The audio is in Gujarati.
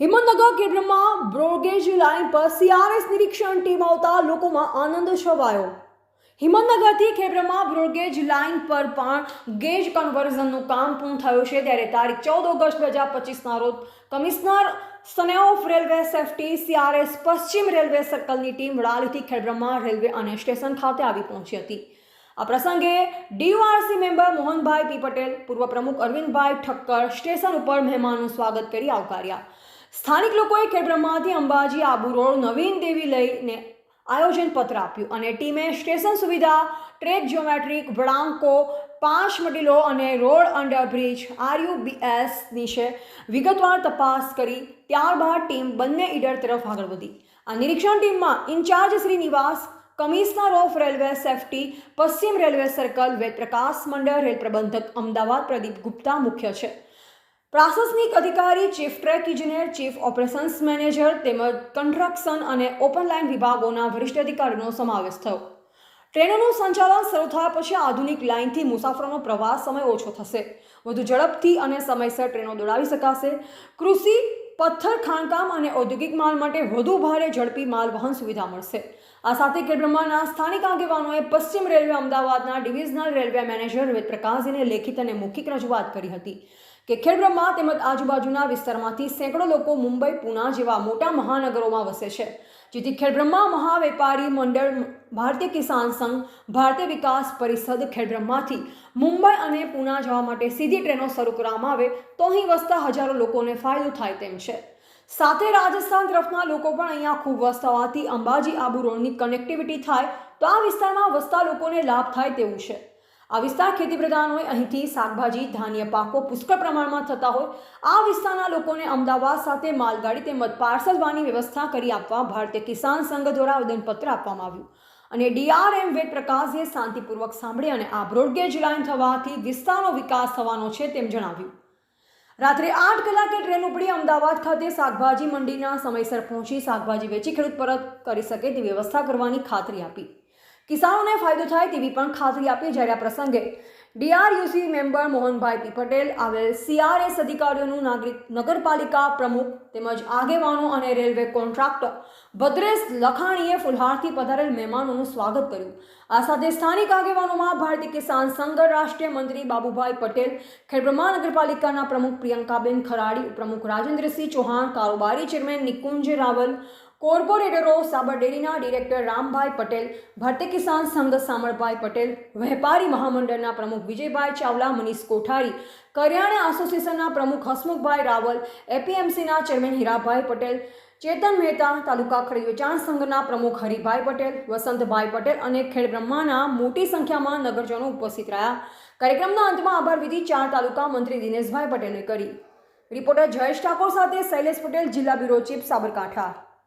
હિંમતનગર કેન્દ્રમાં બ્રોડગેજ લાઇન પર સીઆરએસ નિરીક્ષણ ટીમ આવતા લોકોમાં આનંદ છવાયો। હિંમતનગરથી ખેબ્રમાં બ્રોડગેજ લાઇન પર પણ ગેજ કન્વર્ઝનનું કામ પૂર્ણ થયું છે। ત્યારે તારીખ 14 ઓગસ્ટ 2025ના રોજ કમિશનર સનેઓફ રેલવે સેફટી સીઆરએસ પશ્ચિમ રેલવે સર્કલની ટીમ વડાલીથી ખેબ્રમાં રેલવે અને સ્ટેશન ખાતે આવી પહોંચી હતી। આ પ્રસંગે ડીયુઆરસી મેમ્બર મોહનભાઈ પી પટેલ, પૂર્વ પ્રમુખ અરવિંદભાઈ ઠક્કર સ્ટેશન ઉપર મહેમાનનું સ્વાગત કરી આવકાર્યા। સ્થાનિક લોકોએ ખેડબ્રહ્માથી અંબાજી આબુ રોડ નવીન દેવી લઈને આયોજન પત્ર આપ્યું અને ટીમે સ્ટેશન સુવિધા, ટ્રેક જ્યોમેટ્રિક વળાંકો, 5 મટીલો અને રોડ અંડરબ્રિજ RUBS નીચે વિગતવાર તપાસ કરી ત્યારબાદ ટીમ બંને ઈડર તરફ આગળ વધી। આ નિરીક્ષણ ટીમમાં ઇન્ચાર્જ શ્રી નિવાસ, કમિશનર ઓફ રેલવે સેફટી પશ્ચિમ રેલવે સર્કલ, વેદ પ્રકાશ મંડળ, રેલ પ્રબંધક અમદાવાદ પ્રદીપ ગુપ્તા મુખ્ય છે। પ્રશાસનિક અધિકારી, ચીફ ટ્રેક ઇજનેર, ચીફ ઓપરેશન્સ મેનેજર તેમજ કન્સ્ટ્રક્શન અને ઓપન લાઇન વિભાગોના વરિષ્ઠ અધિકારીનો સમાવેશ થયો। ટ્રેનોનું સંચાલન શરૂ થયા પછી આધુનિક લાઇનથી મુસાફરોનો પ્રવાસ સમય ઓછો થશે, વધુ ઝડપથી અને સમયસર ટ્રેનો દોડાવી શકાશે। કૃષિ, પથ્થર ખાણકામ અને ઔદ્યોગિક માલ માટે વધુ ભારે ઝડપી માલ વહન સુવિધા મળશે। આ સાથે ખેડબ્રહ્માના સ્થાનિક આગેવાનોએ પશ્ચિમ રેલવે અમદાવાદના ડિવિઝનલ રેલવે મેનેજર વેદ પ્રકાશજીને લેખિત અને મૌખિક રજૂઆત કરી હતી કે ખેડબ્રહ્મા તેમજ આજુબાજુના વિસ્તારમાંથી સેંકડો લોકો મુંબઈ, પૂના જેવા મોટા મહાનગરોમાં વસે છે, જેથી ખેડબ્રહ્મા મહાવેપારી મંડળ, ભારતીય કિસાન સંઘ, ભારતીય વિકાસ પરિષદ ખેડબ્રહ્માથી મુંબઈ અને પૂના જવા માટે સીધી ટ્રેનો શરૂ કરવામાં આવે તો અહીં વસતા હજારો લોકોને ફાયદો થાય તેમ છે। સાથે રાજસ્થાન તરફના લોકો પણ અહીંયા ખૂબ વસતા હોવાથી અંબાજી આબુ રોડની કનેક્ટિવિટી થાય તો આ વિસ્તારમાં વસતા લોકોને લાભ થાય તેવું છે। આ વિસ્તાર ખેતી પ્રધાન હોય, અહીંથી શાકભાજી, ધાન્ય પાકો પુષ્કળ પ્રમાણમાં થતા હોય, આ વિસ્તારના લોકોને અમદાવાદ સાથે માલગાડી તેમજ પાર્સલ વાહનની વ્યવસ્થા કરી આપવા ભારતીય કિસાન સંઘ દ્વારા આવેદનપત્ર આપવામાં આવ્યું અને ડીઆરએમ વેદ પ્રકાશજીએ શાંતિપૂર્વક સાંભળી અને આ બ્રોડગેજ લાઇન થવાથી વિસ્તારનો વિકાસ થવાનો છે તેમ જણાવ્યું। રાત્રે 8 કલાકે ટ્રેન ઉપડી અમદાવાદ ખાતે શાકભાજી મંડીના સમયસર પહોંચી શાકભાજી વેચી ખેડૂત પરત કરી શકે તેવી વ્યવસ્થા કરવાની ખાતરી આપી। કિસાનોને ફાયદો થાય તેવી પણ ખાતરી આપી। જ્યારે આ પ્રસંગે ડીઆરયુસી મેમ્બર મોહનભાઈ પી પટેલ, આવેલ સીઆરએસ અધિકારીઓનું, નગરપાલિકા પ્રમુખ તેમજ આગેવાનો અને રેલવે કોન્ટ્રાક્ટર ભદ્રેશ લખાણીએ ફુલહારથી પધારેલ મહેમાનોનું સ્વાગત કર્યું। આ સાથે સ્થાનિક આગેવાનોમાં ભારતીય કિસાન સંઘ રાષ્ટ્રીય મંત્રી બાબુભાઈ પટેલ, ખેડબ્રહ્મા નગરપાલિકાના પ્રમુખ પ્રિયંકાબેન ખરાડી, ઉપપ્રમુખ રાજેન્દ્રસિંહ ચૌહાણ, કારોબારી ચેરમેન નિકુંજ રાવલ, કોર્પોરેટરો, સાબર ડેરીના ડિરેક્ટર રામભાઈ પટેલ, ભારતીય કિસાન સંઘ સામળભાઈ પટેલ, વેપારી મહામંડળના પ્રમુખ વિજયભાઈ ચાવલા, મનીષ કોઠારી, કરિયાણા એસોસિએશનના પ્રમુખ હસમુખભાઈ રાવલ, એપીએમસીના ચેરમેન હીરાભાઈ પટેલ, ચેતન મહેતા, તાલુકા ખરીદ વેચાણ સંઘના પ્રમુખ હરિભાઈ પટેલ, વસંતભાઈ પટેલ અને ખેડબ્રહ્માના મોટી સંખ્યામાં નગરજનો ઉપસ્થિત રહ્યા। કાર્યક્રમના અંતમાં આભાર વિધિ 4 તાલુકા મંત્રી દિનેશભાઈ પટેલે કરી। રિપોર્ટર જયેશ ઠાકોર સાથે શૈલેષ પટેલ, જિલ્લા બ્યુરો ચીફ, સાબરકાંઠા।